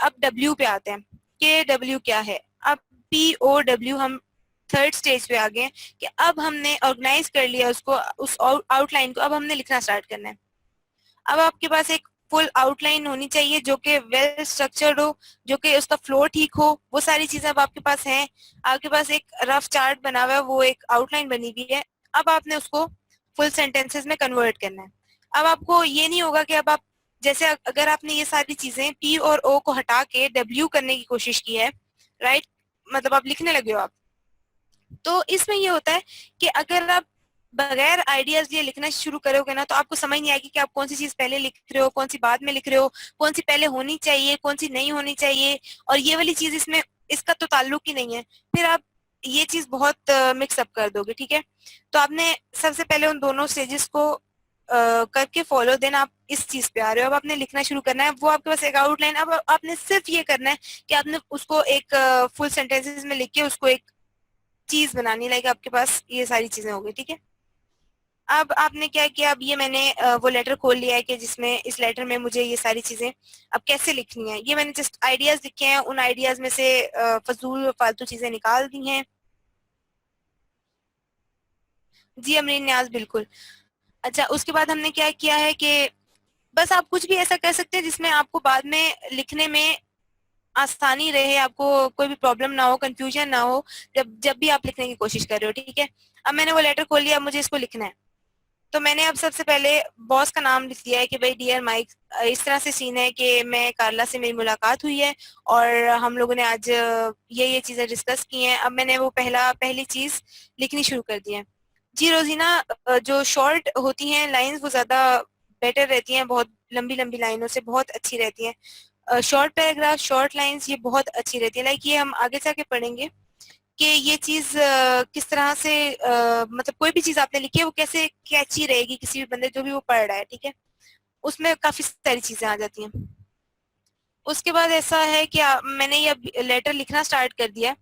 अब डब्ल्यू पे आते हैं कि डब्ल्यू क्या है। अब पी ओ डब्ल्यू हम थर्ड स्टेज पे आ गए कि अब हमने ऑर्गेनाइज कर लिया उसको, उस आउटलाइन को अब हमने लिखना स्टार्ट करना है। अब आपके पास एक फुल आउटलाइन होनी चाहिए जो कि वेल स्ट्रक्चर्ड हो, जो कि उसका फ्लो ठीक हो, वो सारी चीजें अब आपके पास हैं। आपके पास एक रफ चार्ट बना हुआ है, वो एक आउटलाइन बनी हुई है। अब आपने उसको फुल सेंटेंसेस में कन्वर्ट करना है। अब आपको ये नहीं होगा कि अब आप जैसे अगर आपने ये सारी चीजें पी और ओ को हटा के डब्ल्यू करने की कोशिश की है, राइट, मतलब आप लिखने लगे हो आप, तो इसमें ये होता है कि अगर आप बगैर आइडियाज लिए लिखना शुरू करोगे ना, तो आपको समझ नहीं आएगी कि आप कौन सी चीज पहले लिख रहे हो, कौन सी बाद में लिख रहे हो, कौन सी पहले होनी चाहिए, कौन सी नहीं होनी चाहिए, और ये वाली चीज इसमें इसका तो ताल्लुक ही नहीं है। फिर आप ये चीज बहुत मिक्सअप कर दोगे, ठीक है। तो आपने सबसे पहले उन दोनों स्टेजेस को करके फॉलो, देन आप इस चीज पे आ रहे हो। अब आपने लिखना शुरू करना है, वो आपके पास एक आउटलाइन। अब आपने सिर्फ ये करना है कि आपने उसको एक फुल सेंटेंसेस में लिख के उसको एक चीज बनानी, लाइक आपके पास ये सारी चीजें हो गई, ठीक है। अब आपने क्या किया, अब ये मैंने वो लेटर खोल लिया है कि जिसमें इस लेटर में मुझे ये सारी चीजें अब कैसे लिखनी है। ये मैंने जस्ट आइडियाज लिखे हैं, उन आइडियाज में से फजूल फालतू चीजें निकाल दी हैं। जी अमरीन न्याज, बिल्कुल। अच्छा, उसके बाद हमने क्या किया है कि बस आप कुछ भी ऐसा कर सकते हैं जिसमें आपको बाद में लिखने में आसानी रहे, आपको कोई भी प्रॉब्लम ना हो, कंफ्यूजन ना हो जब जब भी आप लिखने की कोशिश कर रहे हो, ठीक है। अब मैंने वो लेटर खोल लिया, अब मुझे इसको लिखना है। तो मैंने अब सबसे पहले बॉस का नाम लिख दिया है कि भाई डियर माइक, इस तरह से सीन है कि मैं कार्ला से मेरी मुलाकात हुई है और हम लोगों ने आज ये चीजें डिस्कस की हैं। अब मैंने वो पहली चीज लिखनी शुरू कर दी है। जी रोजीना, जो शॉर्ट होती हैं लाइंस वो ज्यादा बेटर रहती हैं, बहुत लंबी लंबी लाइनों से बहुत अच्छी रहती हैं। शॉर्ट पैराग्राफ, शॉर्ट लाइंस ये बहुत अच्छी रहती है। लाइक ये हम आगे जाके पढ़ेंगे कि ये चीज किस तरह से मतलब कोई भी चीज आपने लिखी है वो कैसे कैची रहेगी किसी भी बंदे जो भी वो पढ़ रहा है, ठीक है। उसमें काफी सारी चीजें आ जाती हैं। उसके बाद ऐसा है कि मैंने ये लेटर लिखना स्टार्ट कर दिया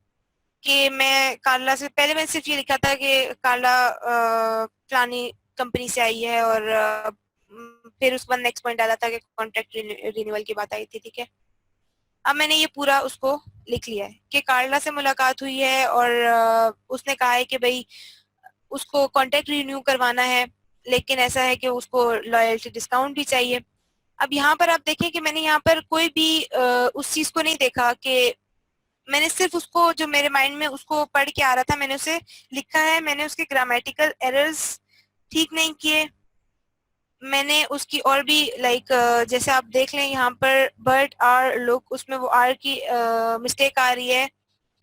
कि मैं कार्ला से, पहले मैंने सिर्फ ये लिखा था कि कार्ला फलानी कंपनी से आई है, और फिर उसके बाद नेक्स्ट पॉइंट डाला था कि कॉन्ट्रैक्ट रिन्यूअल की बात आई थी, ठीक है। अब मैंने ये पूरा उसको लिख लिया है कि कार्ला से मुलाकात हुई है और उसने कहा है कि भाई उसको कॉन्ट्रैक्ट रिन्यू करवाना है, लेकिन ऐसा है कि उसको लॉयल्टी डिस्काउंट भी चाहिए। अब यहाँ पर आप देखें कि मैंने यहाँ पर कोई भी उस चीज को नहीं देखा कि मैंने सिर्फ उसको जो मेरे माइंड में उसको पढ़ के आ रहा था मैंने उसे लिखा है। मैंने उसके ग्रामेटिकल एरर्स ठीक नहीं किए, मैंने उसकी और भी लाइक जैसे आप देख लें यहाँ पर बर्ड आर लुक, उसमें वो आर की मिस्टेक आ रही है,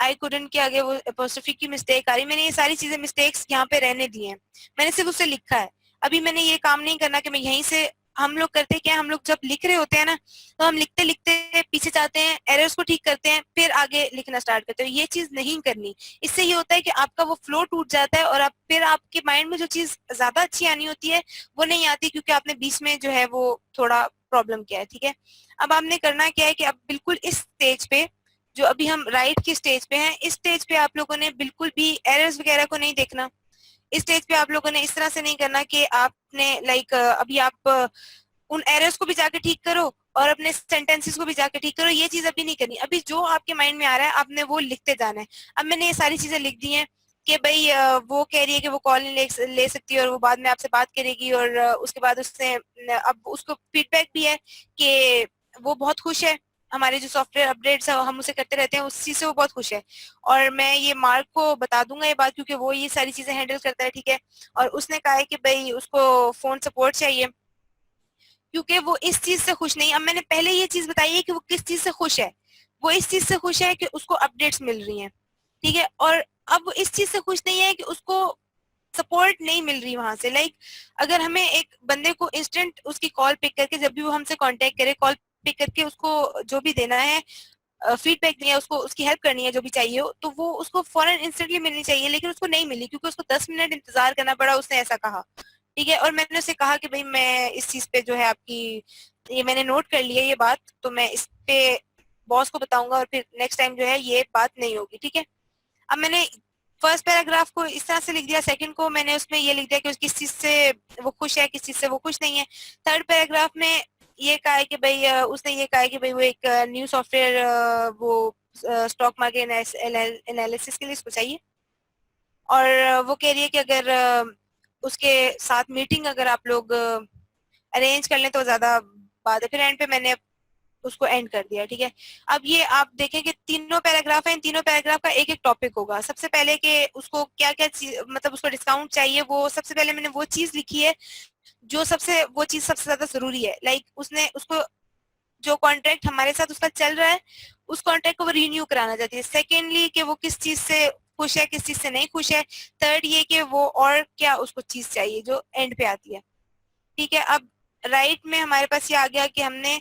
आई कुडंट के आगे वो एपोस्ट्रोफी की मिस्टेक आ रही है। मैंने ये सारी चीजें मिस्टेक्स यहाँ पे रहने दी हैं, मैंने सिर्फ उसे लिखा है। अभी मैंने ये काम नहीं करना कि मैं यहीं से, हम लोग करते क्या, हम लोग जब लिख रहे होते हैं ना तो हम लिखते लिखते पीछे जाते हैं, एरर्स को ठीक करते हैं, फिर आगे लिखना स्टार्ट करते हैं। ये चीज नहीं करनी। इससे ये होता है कि आपका वो फ्लो टूट जाता है और आप फिर आपके माइंड में जो चीज ज्यादा अच्छी आनी होती है वो नहीं आती, क्योंकि आपने बीच में जो है वो थोड़ा प्रॉब्लम किया है, ठीक है। अब आपने करना क्या है कि अब बिल्कुल इस स्टेज पे, जो अभी हम राइट की स्टेज पे हैं, इस स्टेज पे आप लोगों ने बिल्कुल भी एरर्स वगैरह को नहीं देखना। इस स्टेज पे आप लोगों ने इस तरह से नहीं करना कि आपने लाइक अभी आप उन एरर्स को भी जाके ठीक करो और अपने सेंटेंसेस को भी जाके ठीक करो, ये चीज अभी नहीं करनी। अभी जो आपके माइंड में आ रहा है आपने वो लिखते जाना है। अब मैंने ये सारी चीजें लिख दी हैं कि भाई वो कह रही है कि वो कॉल नहीं ले सकती और वो बाद में आपसे बात करेगी, और उसके बाद उससे अब उसको फीडबैक भी है कि वो बहुत खुश है, हमारे जो सॉफ्टवेयर अपडेट्स है हम उसे करते रहते हैं, उस चीज से वो बहुत खुश है। और मैं ये मार्क को बता दूंगा ये बात, क्योंकि वो ये सारी चीजें हैंडल करता है, ठीक है। और उसने कहा है कि भाई उसको फोन सपोर्ट चाहिए क्योंकि वो इस चीज से खुश नहीं। अब मैंने पहले ये चीज बताई है कि वो किस चीज से खुश है। वो इस चीज से खुश है कि उसको अपडेट्स मिल रही हैं, ठीक है। और अब वो इस चीज से खुश नहीं है कि उसको सपोर्ट नहीं मिल रही वहां से। लाइक अगर हमें एक बंदे को इंस्टेंट उसकी कॉल पिक करके, जब भी वो हमसे कांटेक्ट करे, कॉल पिक करके उसको जो भी देना है, फीडबैक दिया, उसको उसकी हेल्प करनी है जो भी चाहिए हो, तो वो उसको फौरन इंस्टेंटली मिलनी चाहिए, लेकिन उसको नहीं मिली क्योंकि उसको 10 मिनट इंतजार करना पड़ा, उसने ऐसा कहा, ठीक है। और मैंने उसे कहा कि भाई मैं इस चीज पे जो है आपकी, ये मैंने नोट कर लिया ये बात, तो मैं इस पे बॉस को बताऊंगा और फिर नेक्स्ट टाइम जो है ये बात नहीं होगी, ठीक है। अब मैंने फर्स्ट पैराग्राफ को इस तरह से लिख दिया, सेकंड को मैंने उसमें ये लिख दिया कि किस चीज से वो खुश है, किस चीज से वो खुश नहीं है। थर्ड पैराग्राफ में ये कहा है कि भाई उसने ये कहा है कि भाई वो एक न्यू सॉफ्टवेयर वो स्टॉक मार्केट एनालिसिस के लिए इसको चाहिए, और वो कह रही है कि अगर उसके साथ मीटिंग अगर आप लोग अरेंज कर लें तो ज्यादा बात है। फिर एंड पे मैंने उसको एंड कर दिया, ठीक है। अब ये आप देखें कि तीनों पैराग्राफ है, इन तीनों पैराग्राफ का एक एक टॉपिक होगा। सबसे पहले कि उसको क्या क्या चीज, मतलब उसको डिस्काउंट चाहिए, वो सबसे पहले मैंने वो चीज लिखी है जो सबसे, वो चीज सबसे ज्यादा जरूरी है। लाइक उसने उसको जो कॉन्ट्रैक्ट हमारे साथ उसका चल रहा है, उस कॉन्ट्रैक्ट को वो रिन्यू कराना चाहती है। सेकेंडली कि वो किस चीज से खुश है, किस चीज से नहीं खुश है। थर्ड ये कि वो और क्या उसको चीज चाहिए जो एंड पे आती है, ठीक है। अब राइट में हमारे पास ये आ गया कि हमने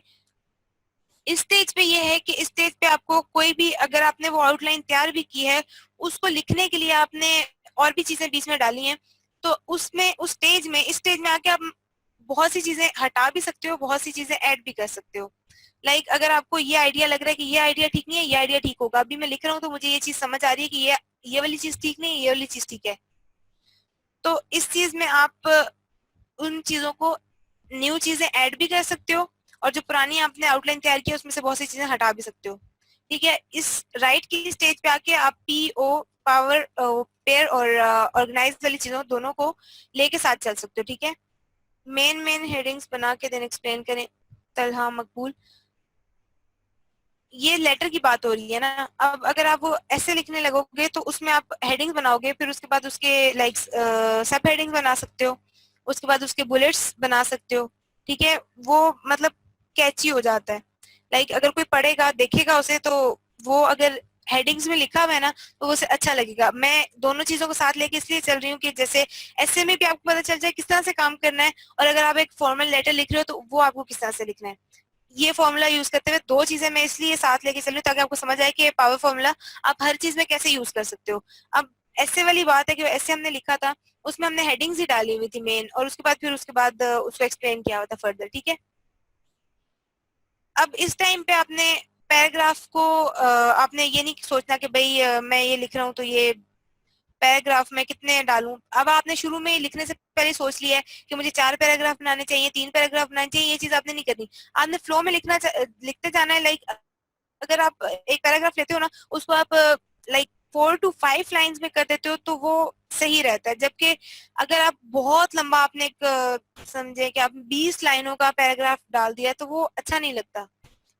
इस स्टेज पे ये है कि इस स्टेज पे आपको कोई भी, अगर आपने वो आउटलाइन तैयार भी की है, उसको लिखने के लिए आपने और भी चीजें बीच में डाली हैं, तो उसमें उस स्टेज में, इस स्टेज में आके आप बहुत सी चीजें हटा भी सकते हो, बहुत सी चीजें ऐड भी कर सकते हो। अगर आपको ये आइडिया लग रहा है कि ये आइडिया ठीक नहीं है, ये आइडिया ठीक होगा, अभी मैं लिख रहा हूँ तो मुझे ये चीज समझ आ रही है कि ये वाली चीज ठीक नहीं है, ये वाली चीज ठीक है, तो इस चीज में आप उन चीजों को, न्यू चीजें ऐड भी कर सकते हो, और जो पुरानी आपने आउटलाइन तैयार की है उसमें से बहुत सी चीजें हटा भी सकते हो, ठीक है। इस राइट की स्टेज पे आके आप पीओ, पावर, पेयर और ऑर्गेनाइज वाली चीजों दोनों को लेके साथ चल सकते हो, ठीक है। मेन हेडिंग्स बना के देन एक्सप्लेन करें। तलहा मकबूल, ये लेटर की बात हो रही है ना। अब अगर आप वो ऐसे लिखने लगोगे तो उसमें आप हेडिंग्स बनाओगे, फिर उसके बाद उसके लाइक सब हेडिंग्स बना सकते हो, उसके बाद उसके बुलेट्स बना सकते हो, ठीक है। वो मतलब कैची हो जाता है। अगर कोई पढ़ेगा देखेगा उसे, तो वो अगर हेडिंग्स में लिखा हुआ है ना तो वो उसे अच्छा लगेगा। मैं दोनों चीजों को साथ लेके इसलिए चल रही हूँ कि जैसे ऐसे में भी आपको पता चल जाए किस तरह से काम करना है, और अगर आप एक फॉर्मल लेटर लिख रहे हो तो वो आपको किस तरह से लिखना है। ये फॉर्मूला यूज करते हुए दो चीजें मैं इसलिए साथ लेके चल रही हूँ ताकि आपको समझ आए कि पावर फॉर्मूला आप हर चीज में कैसे यूज कर सकते हो। अब ऐसे वाली बात है कि ऐसे हमने लिखा था, उसमें हमने हेडिंग्स ही डाली हुई थी मेन, और उसके बाद फिर उसके बाद उसको एक्सप्लेन किया हुआ था फर्दर, ठीक है। अब इस टाइम पे आपने पैराग्राफ को आपने ये नहीं सोचना कि भाई मैं ये लिख रहा हूँ तो ये पैराग्राफ में कितने डालूं। अब आपने शुरू में लिखने से पहले सोच लिया है कि मुझे 4 पैराग्राफ बनाने चाहिए, 3 पैराग्राफ बनाने चाहिए, ये चीज आपने नहीं करनी। आपने फ्लो में लिखते जाना है। अगर आप एक पैराग्राफ लेते हो ना, उसको आप 4 to 5 लाइंस में कर देते हो तो वो सही रहता है। जबकि अगर आप बहुत लंबा, आपने एक समझे कि आप 20 लाइनों का पैराग्राफ डाल दिया तो वो अच्छा नहीं लगता।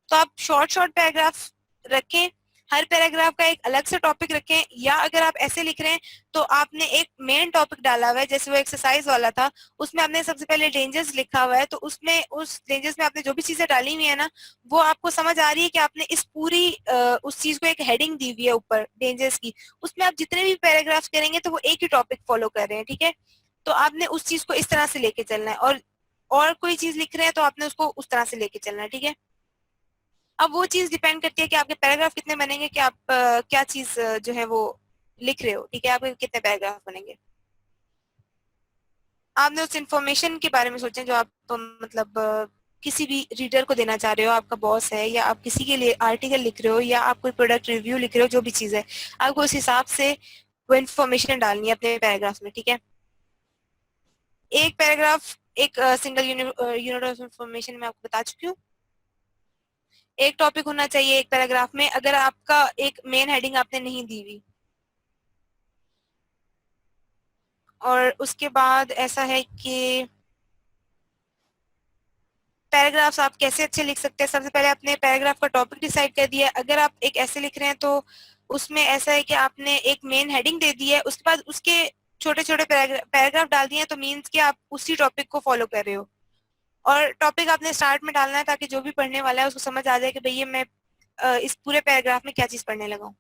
तो आप शॉर्ट शॉर्ट पैराग्राफ रखें, हर पैराग्राफ का एक अलग से टॉपिक रखें, या अगर आप ऐसे लिख रहे हैं तो आपने एक मेन टॉपिक डाला हुआ है, जैसे वो एक्सरसाइज वाला था, उसमें आपने सबसे पहले डेंजर्स लिखा हुआ है, तो उसमें उस डेंजर्स में आपने जो भी चीजें डाली हुई है ना, वो आपको समझ आ रही है कि आपने इस पूरी उस चीज को एक हेडिंग दी हुई है ऊपर डेंजर्स की, उसमें आप जितने भी पैराग्राफ करेंगे तो वो एक ही टॉपिक फॉलो कर रहे हैं, ठीक है। तो आपने उस चीज को इस तरह से लेके चलना है, और कोई चीज लिख रहे हैं तो आपने उसको उस तरह से लेके चलना है, ठीक है। अब वो चीज डिपेंड करती है कि आपके पैराग्राफ कितने बनेंगे, कि आप क्या चीज जो है वो लिख रहे हो, ठीक है। आपके कितने पैराग्राफ बनेंगे, आपने उस इंफॉर्मेशन के बारे में सोचें जो आप मतलब किसी भी रीडर को देना चाह रहे हो, आपका बॉस है, या आप किसी के लिए आर्टिकल लिख रहे हो, या आप कोई प्रोडक्ट रिव्यू लिख रहे हो, जो भी चीज है आपको उस हिसाब से वो इंफॉर्मेशन डालनी है अपने पैराग्राफ में, ठीक है। एक पैराग्राफ, एक सिंगल यूनिट ऑफ इंफॉर्मेशन मैं आपको बता चुकी हूँ। एक टॉपिक होना चाहिए एक पैराग्राफ में, अगर आपका एक मेन हेडिंग आपने नहीं दी हुई। और उसके बाद ऐसा है कि पैराग्राफ्स आप कैसे अच्छे लिख सकते हैं। सबसे पहले आपने पैराग्राफ का टॉपिक डिसाइड कर दिया। अगर आप एक ऐसे लिख रहे हैं तो उसमें ऐसा है कि आपने एक मेन हेडिंग दे दी है, उसके बाद उसके छोटे छोटे पैराग्राफ डाल दिए हैं, तो मीन्स कि आप उसी टॉपिक को फॉलो कर रहे हो। और टॉपिक आपने स्टार्ट में डालना है ताकि जो भी पढ़ने वाला है उसको समझ आ जाए कि भैया मैं इस पूरे पैराग्राफ में क्या चीज पढ़ने लगा हूँ।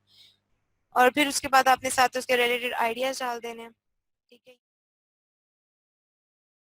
और फिर उसके बाद आपने साथ उसके रिलेटेड आइडियाज डाल देने हैं, ठीक है।